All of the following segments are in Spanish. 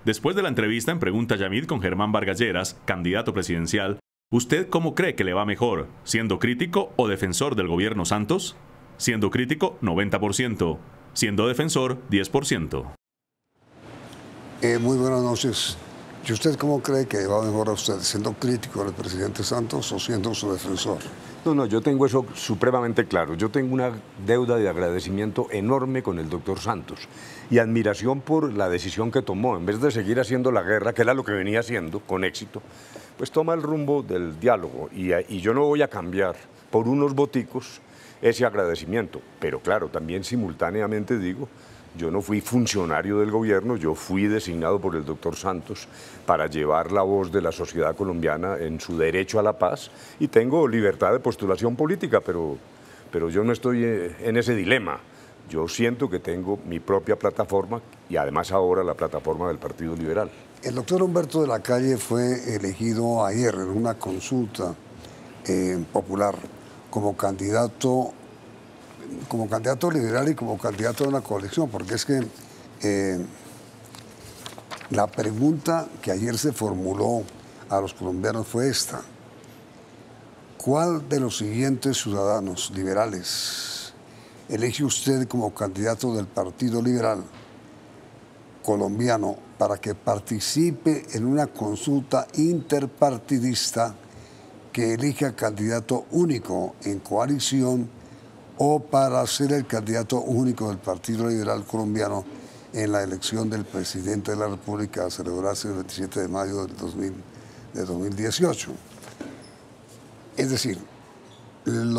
Después de la entrevista en Pregunta Yamid con Germán Vargas Lleras, candidato presidencial, ¿usted cómo cree que le va mejor? ¿Siendo crítico o defensor del gobierno Santos? Siendo crítico, 90%. Siendo defensor, 10%. Muy buenas noches. ¿Y usted cómo cree que va mejor a usted? ¿Siendo crítico del presidente Santos o siendo su defensor? No, yo tengo eso supremamente claro. Yo tengo una deuda de agradecimiento enorme con el doctor Santos y admiración por la decisión que tomó. En vez de seguir haciendo la guerra, que era lo que venía haciendo con éxito, pues toma el rumbo del diálogo y yo no voy a cambiar por unos boticos ese agradecimiento. Pero claro, también simultáneamente digo, yo no fui funcionario del gobierno, yo fui designado por el doctor Santos para llevar la voz de la sociedad colombiana en su derecho a la paz y tengo libertad de postulación política, pero yo no estoy en ese dilema. Yo siento que tengo mi propia plataforma y además ahora la plataforma del Partido Liberal. El doctor Humberto de la Calle fue elegido ayer en una consulta popular como candidato liberal y como candidato de una coalición, porque es que la pregunta que ayer se formuló a los colombianos fue esta: ¿cuál de los siguientes ciudadanos liberales elige usted como candidato del Partido Liberal colombiano para que participe en una consulta interpartidista que elija candidato único en coalición o para ser el candidato único del Partido Liberal Colombiano en la elección del presidente de la República a celebrarse el 27 de mayo de 2018? Es decir, el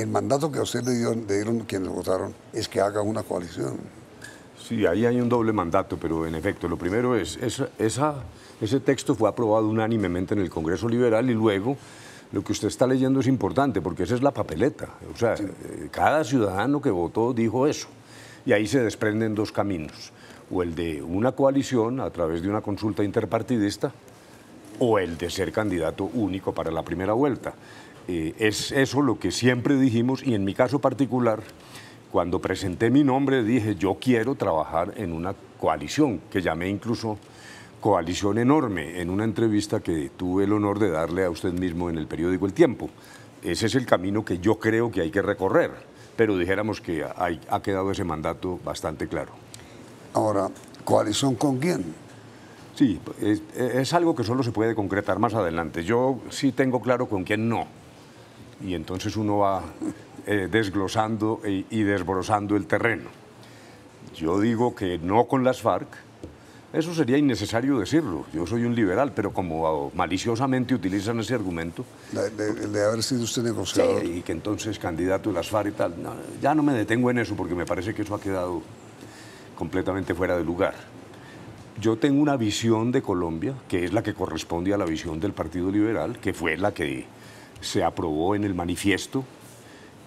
mandato que a usted le dieron quienes votaron es que haga una coalición. Sí, ahí hay un doble mandato, pero en efecto, lo primero es, ese texto fue aprobado unánimemente en el Congreso Liberal y luego lo que usted está leyendo es importante porque esa es la papeleta. O sea, sí, cada ciudadano que votó dijo eso. Y ahí se desprenden dos caminos, o el de una coalición a través de una consulta interpartidista o el de ser candidato único para la primera vuelta. Es eso lo que siempre dijimos y en mi caso particular, cuando presenté mi nombre dije yo quiero trabajar en una coalición, que llamé incluso coalición enorme en una entrevista que tuve el honor de darle a usted mismo en el periódico El Tiempo. Ese es el camino que yo creo que hay que recorrer, pero dijéramos que ha quedado ese mandato bastante claro. Ahora, ¿coalición con quién? Sí, es algo que solo se puede concretar más adelante. Yo sí tengo claro con quién no, y entonces uno va desglosando y desbrozando el terreno. Yo digo que no con las FARC. Eso sería innecesario decirlo. Yo soy un liberal, pero como maliciosamente utilizan ese argumento... de haber sido usted negociador. Sí, y que entonces candidato de las FARC y tal. No, ya no me detengo en eso porque me parece que eso ha quedado completamente fuera de lugar. Yo tengo una visión de Colombia que es la que corresponde a la visión del Partido Liberal, que fue la que se aprobó en el manifiesto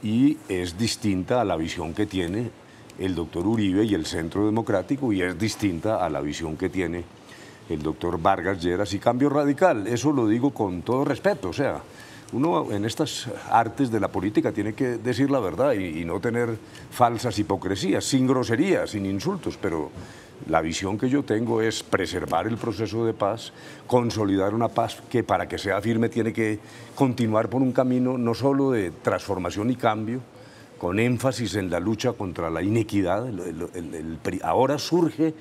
y es distinta a la visión que tiene el doctor Uribe y el Centro Democrático y es distinta a la visión que tiene el doctor Vargas Lleras y Cambio Radical. Eso lo digo con todo respeto, o sea, uno en estas artes de la política tiene que decir la verdad y no tener falsas hipocresías, sin groserías, sin insultos, pero la visión que yo tengo es preservar el proceso de paz, consolidar una paz que para que sea firme tiene que continuar por un camino no solo de transformación y cambio, con énfasis en la lucha contra la inequidad. Ahora surge,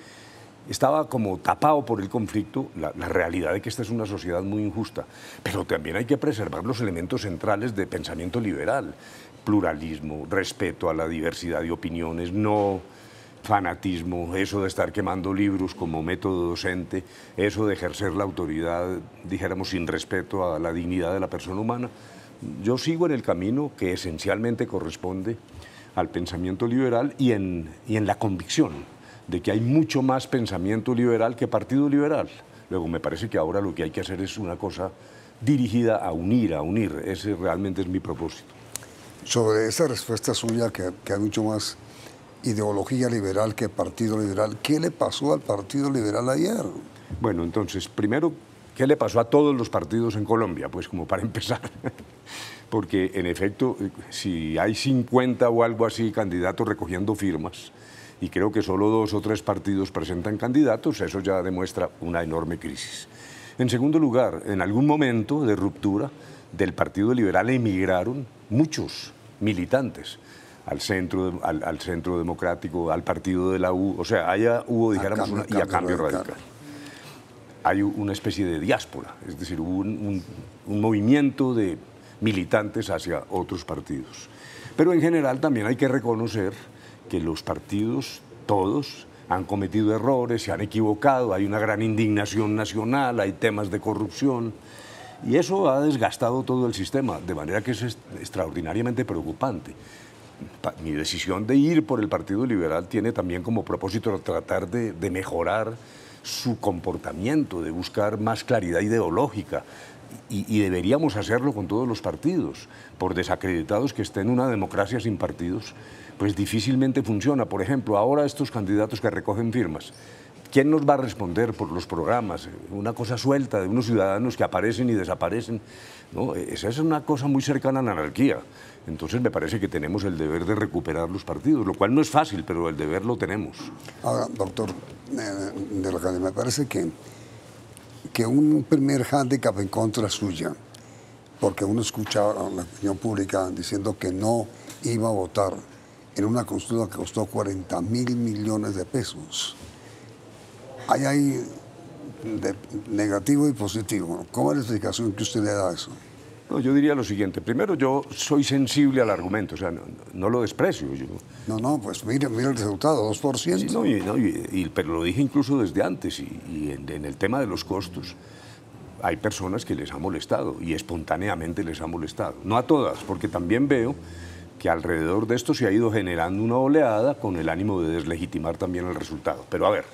estaba como tapado por el conflicto, la realidad de que esta es una sociedad muy injusta, pero también hay que preservar los elementos centrales de pensamiento liberal, pluralismo, respeto a la diversidad de opiniones, no fanatismo, eso de estar quemando libros como método docente, eso de ejercer la autoridad, dijéramos, sin respeto a la dignidad de la persona humana. Yo sigo en el camino que esencialmente corresponde al pensamiento liberal y en la convicción de que hay mucho más pensamiento liberal que partido liberal. Luego me parece que ahora lo que hay que hacer es una cosa dirigida a unir. Ese realmente es mi propósito. Sobre esa respuesta suya que hay mucho más ideología liberal que partido liberal, ¿qué le pasó al Partido Liberal ayer? Bueno, entonces, primero, ¿qué le pasó a todos los partidos en Colombia? Pues como para empezar, porque en efecto, si hay 50 o algo así candidatos recogiendo firmas, y creo que solo 2 o 3 partidos presentan candidatos, eso ya demuestra una enorme crisis. En segundo lugar, en algún momento de ruptura del Partido Liberal emigraron muchos militantes al centro democrático, al partido de la U, o sea, allá hubo, dijéramos, y a Cambio Radical. Hay una especie de diáspora, es decir, hubo un movimiento de militantes hacia otros partidos. Pero en general también hay que reconocer que los partidos, todos, han cometido errores, se han equivocado, hay una gran indignación nacional, hay temas de corrupción, y eso ha desgastado todo el sistema, de manera que es extraordinariamente preocupante. Mi decisión de ir por el Partido Liberal tiene también como propósito tratar de mejorar su comportamiento, de buscar más claridad ideológica, y deberíamos hacerlo con todos los partidos. Por desacreditados que estén, una democracia sin partidos, pues difícilmente funciona. Por ejemplo, ahora estos candidatos que recogen firmas, ¿quién nos va a responder por los programas? Una cosa suelta de unos ciudadanos que aparecen y desaparecen. No, esa es una cosa muy cercana a la anarquía. Entonces me parece que tenemos el deber de recuperar los partidos, lo cual no es fácil, pero el deber lo tenemos. Ahora, doctor de la Calle, me parece que un primer hándicap en contra suya, porque uno escucha a la opinión pública diciendo que no iba a votar en una consulta que costó 40.000 millones de pesos. Hay de negativo y positivo. ¿Cómo es la explicación que usted le da a eso? No, yo diría lo siguiente. Primero, yo soy sensible al argumento, o sea, no lo desprecio. No, pues mire el resultado, 2%. Sí, pero lo dije incluso desde antes, y en el tema de los costos, hay personas que les ha molestado, y espontáneamente les ha molestado. No a todas, porque también veo que alrededor de esto se ha ido generando una oleada con el ánimo de deslegitimar también el resultado. Pero a ver,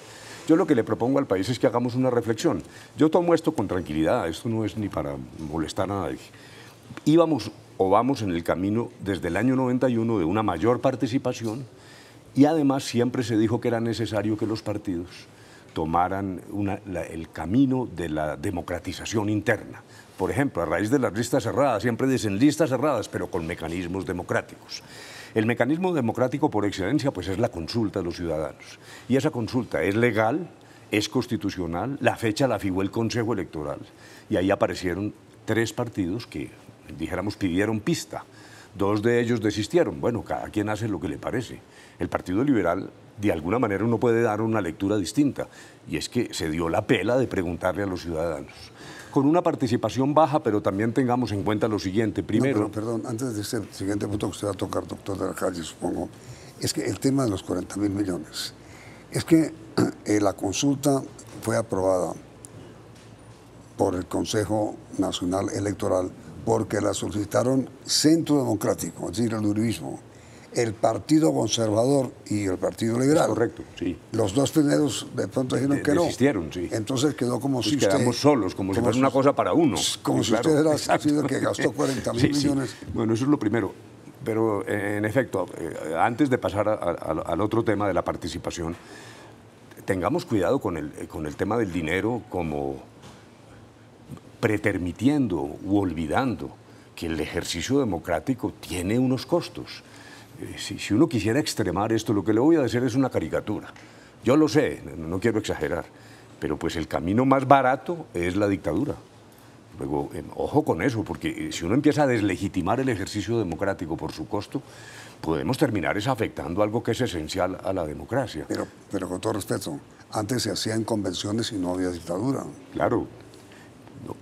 yo lo que le propongo al país es que hagamos una reflexión. Yo tomo esto con tranquilidad, esto no es ni para molestar a nadie. Íbamos o vamos en el camino desde el año 91 de una mayor participación, y además siempre se dijo que era necesario que los partidos tomaran el camino de la democratización interna. Por ejemplo, a raíz de las listas cerradas, siempre dicen listas cerradas, pero con mecanismos democráticos. El mecanismo democrático por excelencia pues es la consulta de los ciudadanos, y esa consulta es legal, es constitucional, la fecha la fijó el Consejo Electoral, y ahí aparecieron 3 partidos que, dijéramos, pidieron pista. 2 de ellos desistieron. Bueno, cada quien hace lo que le parece. El Partido Liberal, de alguna manera, uno puede dar una lectura distinta, y es que se dio la pela de preguntarle a los ciudadanos. Con una participación baja, pero también tengamos en cuenta lo siguiente. Primero... No, perdón, antes de ese siguiente punto que usted va a tocar, doctor de la Calle, supongo, es que el tema de los 40.000 millones, es que la consulta fue aprobada por el Consejo Nacional Electoral porque la solicitaron Centro Democrático, es decir, el uribismo, el Partido Conservador y el Partido Liberal. Es correcto, sí. Los 2 primeros de pronto dijeron que no. Desistieron, sí. Entonces quedó como si usted... Quedamos solos, como si fuera una cosa para uno. Como si usted era sido el que gastó 40.000 millones. Sí. Bueno, eso es lo primero. Pero, en efecto, antes de pasar al otro tema de la participación, tengamos cuidado con el tema del dinero, como pretermitiendo u olvidando que el ejercicio democrático tiene unos costos. Si uno quisiera extremar esto, lo que le voy a decir es una caricatura. Yo lo sé, no quiero exagerar, pero pues el camino más barato es la dictadura. Luego, ojo con eso, porque si uno empieza a deslegitimar el ejercicio democrático por su costo, podemos terminar afectando algo que es esencial a la democracia. Pero con todo respeto, antes se hacían convenciones y no había dictadura. Claro.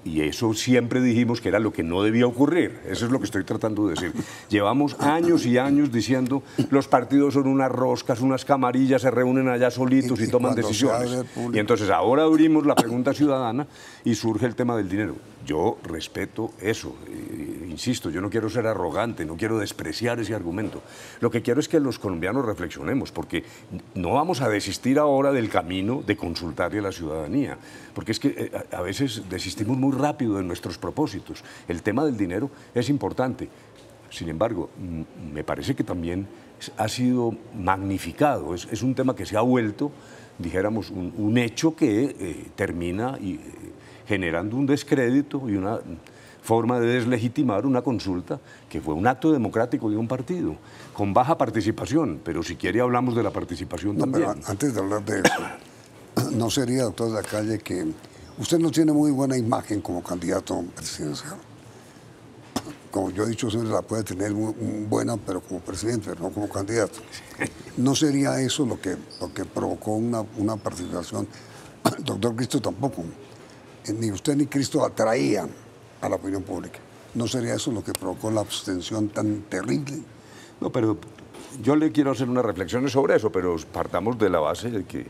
Y eso siempre dijimos que era lo que no debía ocurrir. Eso es lo que estoy tratando de decir. Llevamos años y años diciendo los partidos son unas roscas, unas camarillas, se reúnen allá solitos y toman decisiones. Y entonces ahora abrimos la pregunta ciudadana y surge el tema del dinero. Yo respeto eso. Insisto, yo no quiero ser arrogante, no quiero despreciar ese argumento. Lo que quiero es que los colombianos reflexionemos, porque no vamos a desistir ahora del camino de consultarle a la ciudadanía, porque es que a veces desistimos muy rápido de nuestros propósitos. El tema del dinero es importante. Sin embargo, me parece que también ha sido magnificado. Es un tema que se ha vuelto, dijéramos, un hecho que termina generando un descrédito y una forma de deslegitimar una consulta que fue un acto democrático de un partido, con baja participación, pero si quiere hablamos de la participación también. Pero antes de hablar de eso, ¿no sería, doctor de la Calle, que usted no tiene muy buena imagen como candidato presidencial? Como yo he dicho, siempre la puede tener muy buena, pero como presidente, no como candidato. ¿No sería eso lo que provocó una participación? Doctor Cristo tampoco. Ni usted ni Cristo atraían a la opinión pública. ¿No sería eso lo que provocó la abstención tan terrible? No, pero yo le quiero hacer unas reflexiones sobre eso, pero partamos de la base de que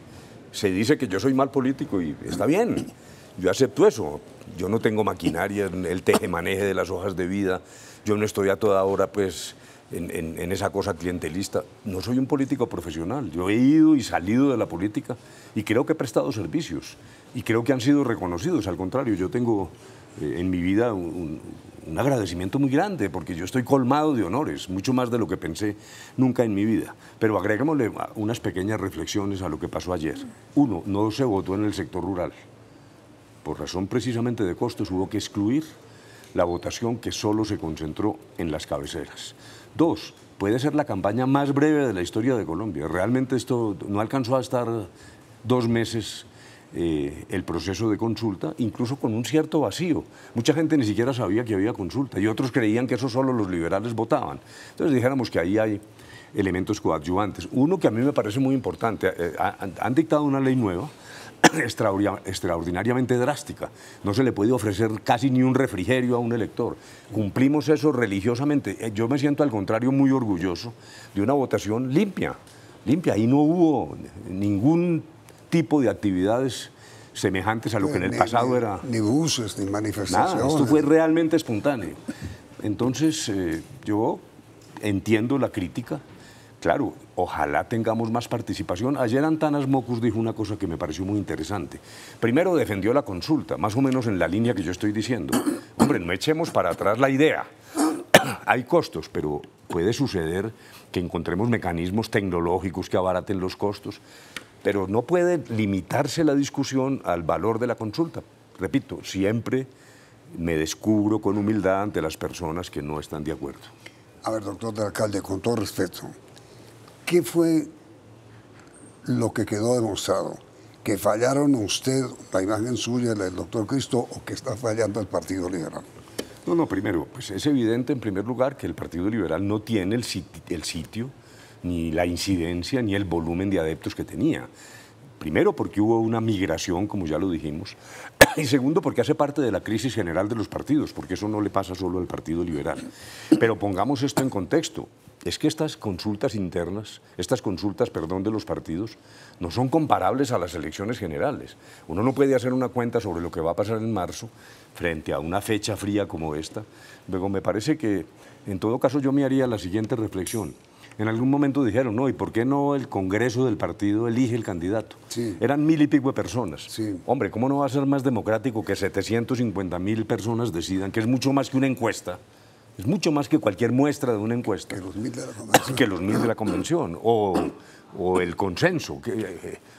se dice que yo soy mal político y está bien. Yo acepto eso. Yo no tengo maquinaria en el tejemaneje de las hojas de vida. Yo no estoy a toda hora pues en esa cosa clientelista. No soy un político profesional. Yo he ido y salido de la política y creo que he prestado servicios y creo que han sido reconocidos. Al contrario, yo tengo en mi vida un agradecimiento muy grande porque yo estoy colmado de honores, mucho más de lo que pensé nunca en mi vida. Pero agreguémosle unas pequeñas reflexiones a lo que pasó ayer. Uno, no se votó en el sector rural. Por razón precisamente de costos hubo que excluir la votación que solo se concentró en las cabeceras. Dos, puede ser la campaña más breve de la historia de Colombia. Realmente esto no alcanzó a estar 2 meses el proceso de consulta, incluso con un cierto vacío. Mucha gente ni siquiera sabía que había consulta y otros creían que eso solo los liberales votaban. Entonces dijéramos que ahí hay elementos coadyuvantes. Uno que a mí me parece muy importante, han dictado una ley nueva extraordinariamente drástica. No se le puede ofrecer casi ni un refrigerio a un elector. Cumplimos eso religiosamente. Yo me siento al contrario muy orgulloso de una votación limpia. Ahí no hubo ningún tipo de actividades semejantes a lo que en el pasado era... Ni buses, ni manifestaciones. Nada, esto fue realmente espontáneo. Entonces, yo entiendo la crítica. Claro, ojalá tengamos más participación. Ayer Antanas Mocus dijo una cosa que me pareció muy interesante. Primero defendió la consulta, más o menos en la línea que yo estoy diciendo. Hombre, no echemos para atrás la idea. Hay costos, pero puede suceder que encontremos mecanismos tecnológicos que abaraten los costos, pero no puede limitarse la discusión al valor de la consulta. Repito, siempre me descubro con humildad ante las personas que no están de acuerdo. A ver, doctor del alcalde, con todo respeto, ¿qué fue lo que quedó demostrado? ¿Que fallaron usted, la imagen suya, la del doctor Cristo, o que está fallando el Partido Liberal? No, primero, pues es evidente en primer lugar que el Partido Liberal no tiene el sitio, ni la incidencia, ni el volumen de adeptos que tenía. Primero, porque hubo una migración, como ya lo dijimos, y segundo, porque hace parte de la crisis general de los partidos, porque eso no le pasa solo al Partido Liberal. Pero pongamos esto en contexto. Es que estas consultas internas, de los partidos, no son comparables a las elecciones generales. Uno no puede hacer una cuenta sobre lo que va a pasar en marzo frente a una fecha fría como esta. Luego, me parece que, en todo caso, yo me haría la siguiente reflexión. En algún momento dijeron, no, ¿y por qué no el Congreso del partido elige el candidato? Sí. Eran 1000 y pico de personas. Sí. Hombre, ¿cómo no va a ser más democrático que 750.000 personas decidan, que es mucho más que una encuesta? Es mucho más que cualquier muestra de una encuesta. Que los 1000 de la convención. Que los 1000 de la convención. O el consenso.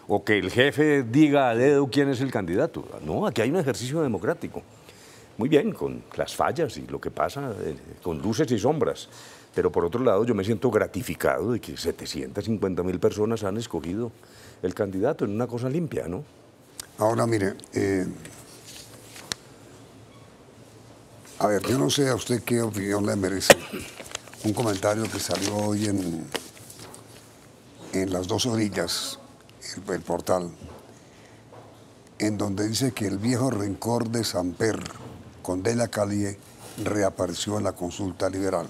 O que el jefe diga a dedo quién es el candidato. No, aquí hay un ejercicio democrático. Muy bien, con las fallas y lo que pasa, con luces y sombras. Pero por otro lado, yo me siento gratificado de que 750.000 personas han escogido el candidato en una cosa limpia, ¿no? Ahora, mire, a ver, yo no sé a usted qué opinión le merece un comentario que salió hoy en Las Dos Orillas, el portal, en donde dice que el viejo rencor de Samper con De la Calle reapareció en la consulta liberal.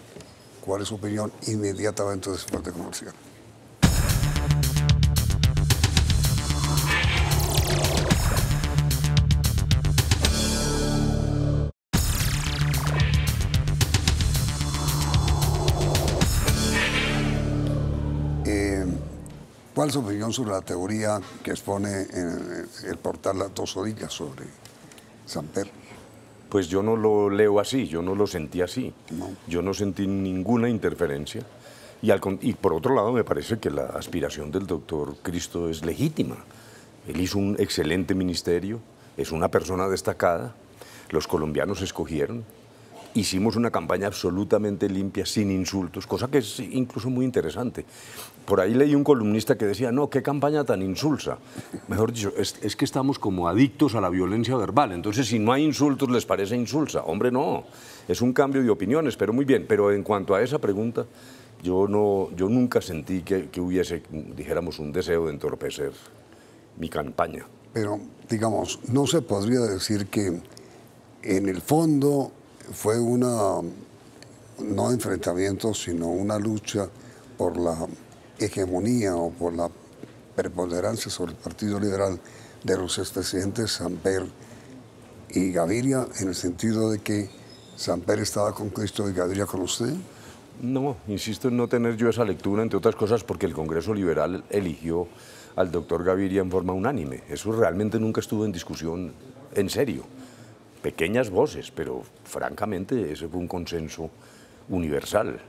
¿Cuál es su opinión inmediatamente después de comercial? ¿Cuál es su opinión sobre la teoría que expone en el portal Las Dos Orillas sobre Samper? Pues yo no lo leo así, yo no lo sentí así. No. Yo no sentí ninguna interferencia. Y por otro lado, me parece que la aspiración del doctor Cristo es legítima. Él hizo un excelente ministerio, es una persona destacada, los colombianos escogieron. hicimos una campaña absolutamente limpia, sin insultos, cosa que es incluso muy interesante. Por ahí leí un columnista que decía, no, qué campaña tan insulsa. Mejor dicho, es que estamos como adictos a la violencia verbal, entonces si no hay insultos les parece insulsa. Hombre, no, es un cambio de opiniones, pero muy bien. Pero en cuanto a esa pregunta, yo nunca sentí que hubiese, dijéramos, un deseo de entorpecer mi campaña. Pero, digamos, no se podría decir que en el fondo fue no enfrentamiento, sino una lucha por la hegemonía o por la preponderancia sobre el Partido Liberal de los expresidentes Samper y Gaviria, en el sentido de que Samper estaba con Cristo y Gaviria con usted. No, insisto en no tener yo esa lectura, entre otras cosas porque el Congreso Liberal eligió al doctor Gaviria en forma unánime. Eso realmente nunca estuvo en discusión en serio. Pequeñas voces, pero francamente ese fue un consenso universal.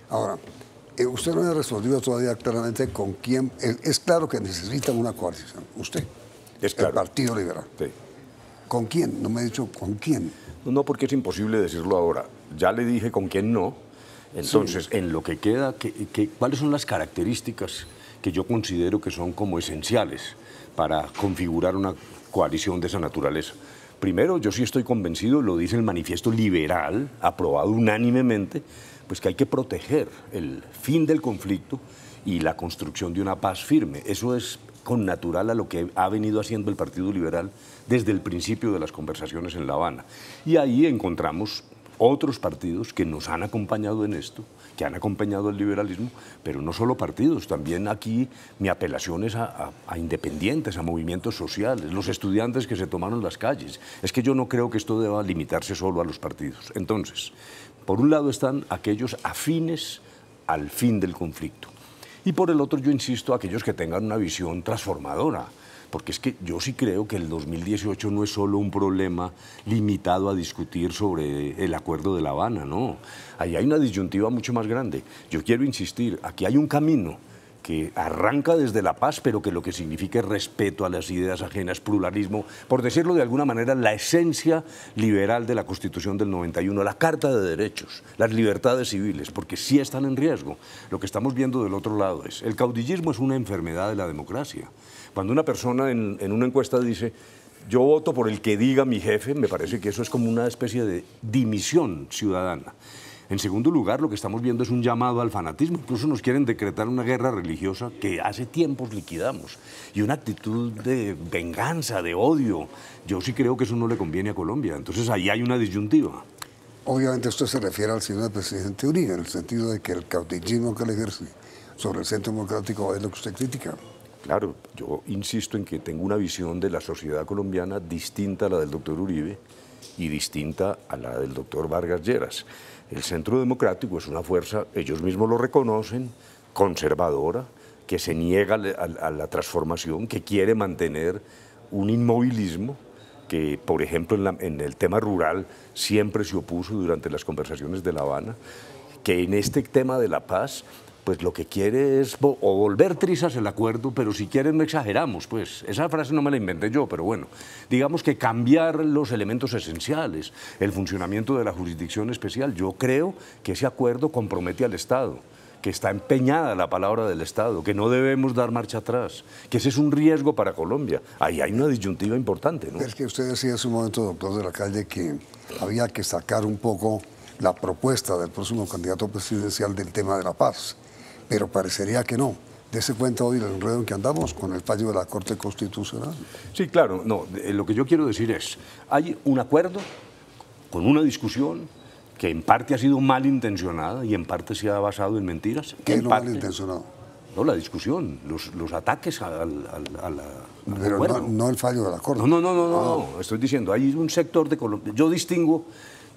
Ahora, usted no me ha respondido todavía claramente con quién. Es claro que necesitan una coalición, usted, es claro. El Partido Liberal. Sí. ¿Con quién? No me ha dicho con quién. No, porque es imposible decirlo ahora. Ya le dije con quién no. Entonces, sí, en lo que queda, ¿cuáles son las características que yo considero que son como esenciales para configurar una coalición de esa naturaleza? Primero, yo sí estoy convencido, lo dice el manifiesto liberal, aprobado unánimemente, pues que hay que proteger el fin del conflicto y la construcción de una paz firme. Eso es connatural a lo que ha venido haciendo el Partido Liberal desde el principio de las conversaciones en La Habana. Y ahí encontramos otros partidos que nos han acompañado en esto, que han acompañado al liberalismo, pero no solo partidos, también aquí mi apelación es a independientes, a movimientos sociales, los estudiantes que se tomaron las calles. Es que yo no creo que esto deba limitarse solo a los partidos. Entonces, por un lado están aquellos afines al fin del conflicto y por el otro, yo insisto, aquellos que tengan una visión transformadora, porque es que yo sí creo que el 2018 no es solo un problema limitado a discutir sobre el acuerdo de La Habana, no. Ahí hay una disyuntiva mucho más grande. Yo quiero insistir, aquí hay un camino que arranca desde la paz, pero que lo que significa es respeto a las ideas ajenas, pluralismo, por decirlo de alguna manera, la esencia liberal de la Constitución del 91, la Carta de Derechos, las libertades civiles, porque sí están en riesgo. Lo que estamos viendo del otro lado es, el caudillismo es una enfermedad de la democracia. Cuando una persona en una encuesta dice, yo voto por el que diga mi jefe, me parece que eso es como una especie de dimisión ciudadana. En segundo lugar, lo que estamos viendo es un llamado al fanatismo. Incluso nos quieren decretar una guerra religiosa que hace tiempos liquidamos. Y una actitud de venganza, de odio. Yo sí creo que eso no le conviene a Colombia. Entonces ahí hay una disyuntiva. Obviamente esto se refiere al señor presidente Uribe, en el sentido de que el caudillismo que él ejerce sobre el centro democrático es lo que usted critica. Claro, yo insisto en que tengo una visión de la sociedad colombiana distinta a la del doctor Uribe y distinta a la del doctor Vargas Lleras. El Centro Democrático es una fuerza, ellos mismos lo reconocen, conservadora, que se niega a la transformación, que quiere mantener un inmovilismo, que por ejemplo en el tema rural siempre se opuso durante las conversaciones de La Habana, que en este tema de la paz pues lo que quiere es o volver trizas el acuerdo, pero si quieren no exageramos, pues esa frase no me la inventé yo, pero bueno, digamos que cambiar los elementos esenciales, el funcionamiento de la jurisdicción especial. Yo creo que ese acuerdo compromete al Estado, que está empeñada la palabra del Estado, que no debemos dar marcha atrás, que ese es un riesgo para Colombia. Ahí hay una disyuntiva importante, ¿no? Es que usted decía hace un momento, doctor de la Calle, que había que sacar un poco la propuesta del próximo candidato presidencial del tema de la paz. Pero parecería que no. Dese cuenta hoy del enredo en que andamos con el fallo de la Corte Constitucional. Sí, claro. No, lo que yo quiero decir es, hay un acuerdo con una discusión que en parte ha sido malintencionada y en parte se ha basado en mentiras. ¿Qué es lo malintencionado? No, la discusión, los ataques al Pero acuerdo. No el fallo de la Corte. No, estoy diciendo, hay un sector de Colombia. Yo distingo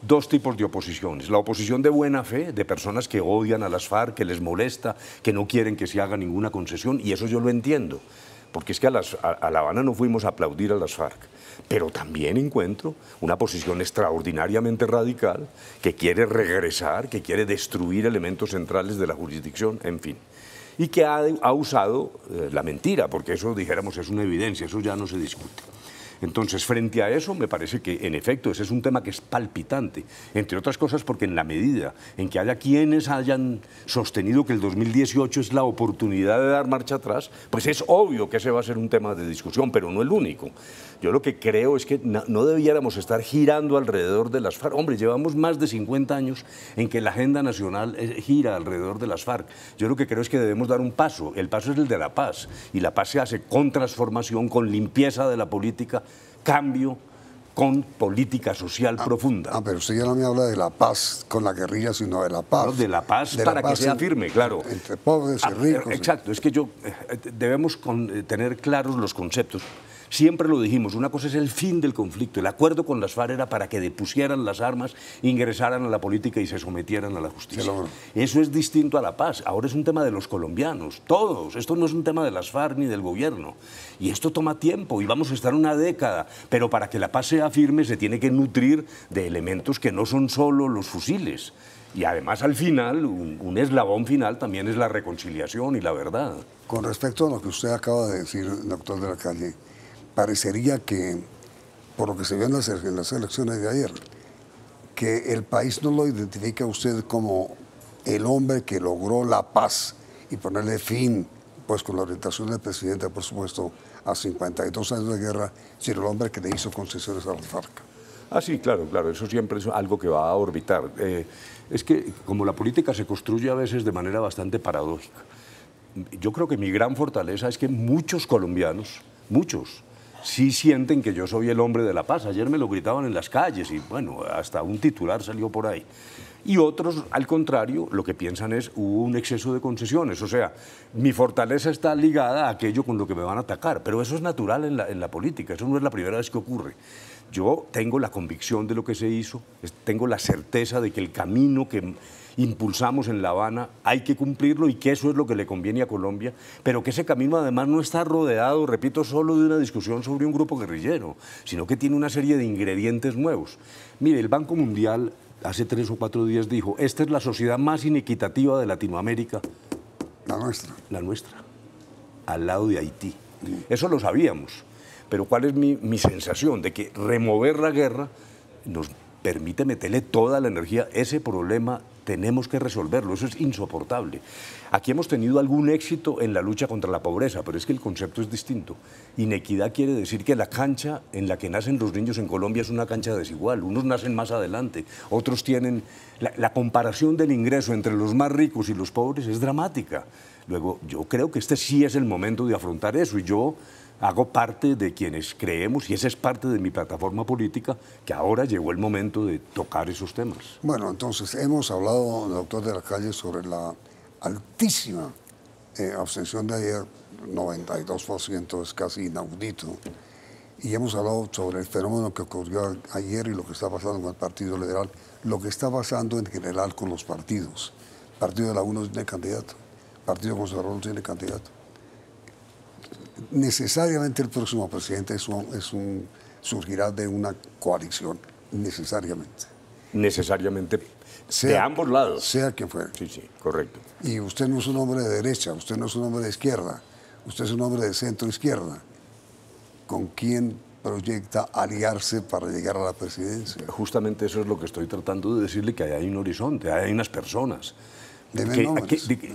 dos tipos de oposiciones. La oposición de buena fe, de personas que odian a las FARC, que les molesta, que no quieren que se haga ninguna concesión, y eso yo lo entiendo, porque es que a La Habana no fuimos a aplaudir a las FARC, pero también encuentro una posición extraordinariamente radical que quiere regresar, que quiere destruir elementos centrales de la jurisdicción, en fin, y que ha usado la mentira, porque eso, dijéramos, es una evidencia, eso ya no se discute. Entonces, frente a eso, me parece que, en efecto, ese es un tema que es palpitante, entre otras cosas porque en la medida en que haya quienes hayan sostenido que el 2018 es la oportunidad de dar marcha atrás, pues es obvio que ese va a ser un tema de discusión, pero no el único. Yo lo que creo es que no debiéramos estar girando alrededor de las FARC. Hombre, llevamos más de 50 años en que la agenda nacional gira alrededor de las FARC. Yo lo que creo es que debemos dar un paso. El paso es el de la paz. Y la paz se hace con transformación, con limpieza de la política, cambio, con política social profunda. Pero usted ya no me habla de la paz con la guerrilla, sino de la paz. No, de la paz para que sea firme, claro. Entre pobres y ricos. Exacto, es que debemos tener claros los conceptos. Siempre lo dijimos, una cosa es el fin del conflicto. El acuerdo con las FARC era para que depusieran las armas, ingresaran a la política y se sometieran a la justicia. Eso es distinto a la paz. Ahora es un tema de los colombianos, todos. Esto no es un tema de las FARC ni del gobierno. Y esto toma tiempo y vamos a estar una década. Pero para que la paz sea firme se tiene que nutrir de elementos que no son solo los fusiles. Y además al final, un eslabón final también es la reconciliación y la verdad. Con respecto a lo que usted acaba de decir, doctor de la Calle, parecería que, por lo que se vio en las elecciones de ayer, que el país no lo identifica a usted como el hombre que logró la paz y ponerle fin, pues con la orientación del presidente, por supuesto, a 52 años de guerra, sino el hombre que le hizo concesiones a las FARC. Ah, sí, claro, claro, eso siempre es algo que va a orbitar. Es que como la política se construye a veces de manera bastante paradójica, yo creo que mi gran fortaleza es que muchos colombianos, muchos, sí sienten que yo soy el hombre de la paz. Ayer me lo gritaban en las calles y, bueno, hasta un titular salió por ahí. Y otros, al contrario, lo que piensan es hubo un exceso de concesiones. O sea, mi fortaleza está ligada a aquello con lo que me van a atacar. Pero eso es natural en la política, eso no es la primera vez que ocurre. Yo tengo la convicción de lo que se hizo, tengo la certeza de que el camino que impulsamos en La Habana hay que cumplirlo y que eso es lo que le conviene a Colombia, pero que ese camino además no está rodeado, repito, solo de una discusión sobre un grupo guerrillero, sino que tiene una serie de ingredientes nuevos. Mire, el Banco Mundial hace 3 o 4 días dijo, esta es la sociedad más inequitativa de Latinoamérica. La nuestra. La nuestra, al lado de Haití. Eso lo sabíamos, pero ¿cuál es mi sensación? De que remover la guerra nos permite meterle toda la energía. Ese problema tenemos que resolverlo, eso es insoportable. Aquí hemos tenido algún éxito en la lucha contra la pobreza, pero es que el concepto es distinto. Inequidad quiere decir que la cancha en la que nacen los niños en Colombia es una cancha desigual. Unos nacen más adelante, otros tienen... La comparación del ingreso entre los más ricos y los pobres es dramática. Luego, yo creo que este sí es el momento de afrontar eso y yo hago parte de quienes creemos, y esa es parte de mi plataforma política, que ahora llegó el momento de tocar esos temas. Bueno, entonces hemos hablado, doctor de la Calle, sobre la altísima abstención de ayer, 92%, es casi inaudito, y hemos hablado sobre el fenómeno que ocurrió ayer y lo que está pasando con el Partido Liberal, lo que está pasando en general con los partidos. El Partido de la U no tiene candidato, el Partido Conservador no tiene candidato. Necesariamente el próximo presidente surgirá de una coalición, necesariamente. Necesariamente, de ambos lados. Sea quien fuera. Sí, sí, correcto. Y usted no es un hombre de derecha, usted no es un hombre de izquierda, usted es un hombre de centro-izquierda. ¿Con quién proyecta aliarse para llegar a la presidencia? Justamente eso es lo que estoy tratando de decirle, que hay un horizonte, hay unas personas.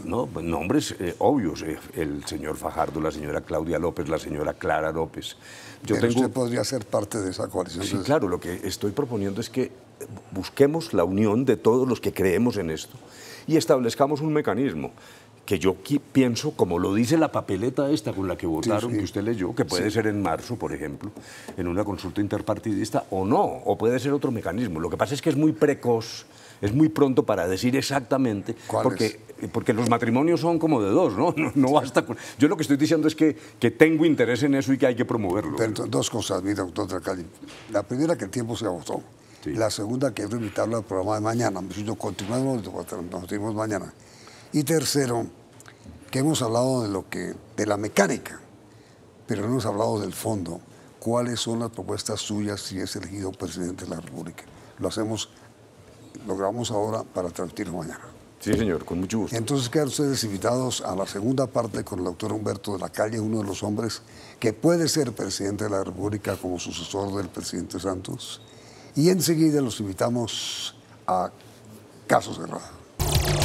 Nombres obvios, el señor Fajardo, la señora Claudia López, la señora Clara López. Usted podría ser parte de esa coalición. Sí, claro, lo que estoy proponiendo es que busquemos la unión de todos los que creemos en esto y establezcamos un mecanismo que yo pienso, como lo dice la papeleta esta con la que votaron, que usted leyó, que puede ser en marzo, por ejemplo, en una consulta interpartidista, o no, o puede ser otro mecanismo. Lo que pasa es que es muy precoz, es muy pronto para decir exactamente, porque los matrimonios son como de dos, ¿no? No basta con... Yo lo que estoy diciendo es que tengo interés en eso y que hay que promoverlo. Pero dos cosas, mira, doctor de la Calle. La primera, que el tiempo se agotó. Sí. La segunda, que es invitarlo al programa de mañana. Nosotros continuamos, nos vemos mañana. Y tercero, que hemos hablado de la mecánica, pero no hemos hablado del fondo. ¿Cuáles son las propuestas suyas si es elegido presidente de la República? Lo grabamos ahora para transmitirlo mañana. Sí, señor, con mucho gusto. Entonces quedan ustedes invitados a la segunda parte con el doctor Humberto de la Calle, uno de los hombres que puede ser presidente de la República como sucesor del presidente Santos. Y enseguida los invitamos a Caso Cerrado.